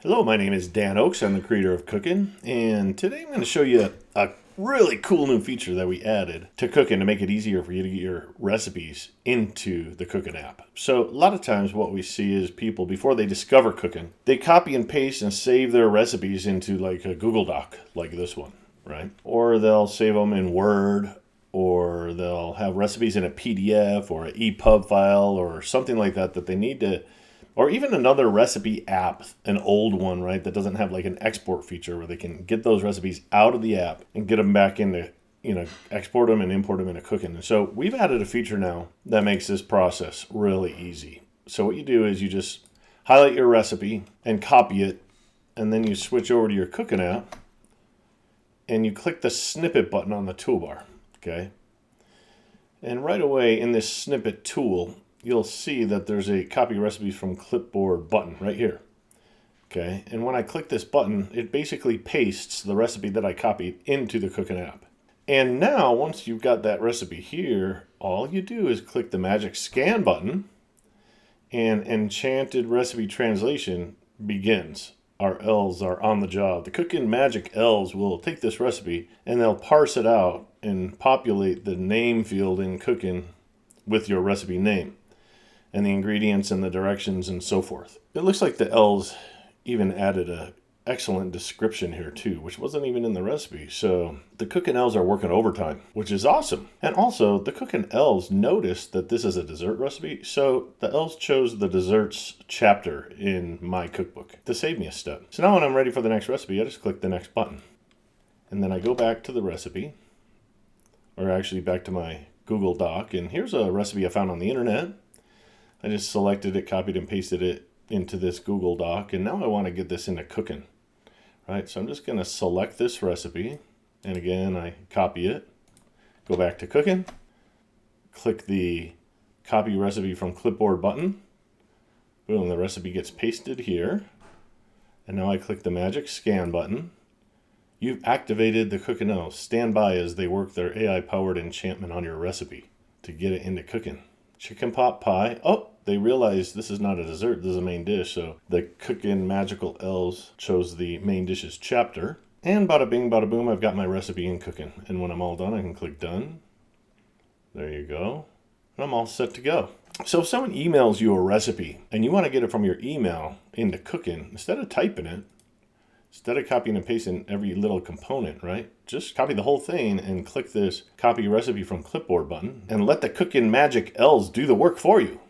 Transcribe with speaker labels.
Speaker 1: Hello, my name is Dan Oakes. I'm the creator of Cooking, and today I'm going to show you a really cool new feature that we added to Cooking to make it easier for you to get your recipes into the Cooking app. So a lot of times what we see is people, before they discover Cooking, they copy and paste and save their recipes into like a Google Doc, like this one, right? Or they'll save them in Word, or they'll have recipes in a PDF or an EPUB file or something like that that they need to, or even another recipe app, an old one, right, that doesn't have like an export feature where they can get those recipes out of the app and get them back into, export them and import them into Cooking. And so we've added a feature now that makes this process really easy. So what you do is you just highlight your recipe and copy it, and then you switch over to your Cooking app and you click the Snip-It button on the toolbar, okay? And right away in this Snip-It Tool, you'll see that there's a copy recipes from clipboard button right here. Okay, and when I click this button, it basically pastes the recipe that I copied into the Cooking app. And now, once you've got that recipe here, all you do is click the magic scan button, and Enchanted Recipe Translation begins. Our elves are on the job. The Cooking Magic elves will take this recipe and they'll parse it out and populate the name field in Cooking with your recipe name and the ingredients and the directions and so forth. It looks like the elves even added an excellent description here too, which wasn't even in the recipe. So the Cooking elves are working overtime, which is awesome. And also the Cooking elves noticed that this is a dessert recipe, so the elves chose the desserts chapter in my cookbook to save me a step. So now when I'm ready for the next recipe, I just click the next button. And then I go back to the recipe, or actually back to my Google Doc, and here's a recipe I found on the internet. I just selected it, copied and pasted it into this Google Doc, and now I want to get this into Cooking, right? So I'm just going to select this recipe, and again, I copy it, go back to Cooking, click the copy recipe from clipboard button, boom, the recipe gets pasted here, and now I click the magic scan button. You've activated the Cooking elves. Stand by as they work their AI-powered enchantment on your recipe to get it into Cooking. Chicken pot pie. Oh, they realized this is not a dessert, this is a main dish, so the Cooking Magical Elves chose the main dishes chapter. And bada bing, bada boom, I've got my recipe in Cooking. And when I'm all done, I can click done. There you go. And I'm all set to go. So if someone emails you a recipe and you want to get it from your email into Cooking, instead of typing it, instead of copying and pasting every little component, right? Just copy the whole thing and click this copy recipe from clipboard button and let the Cooking Magic elves do the work for you.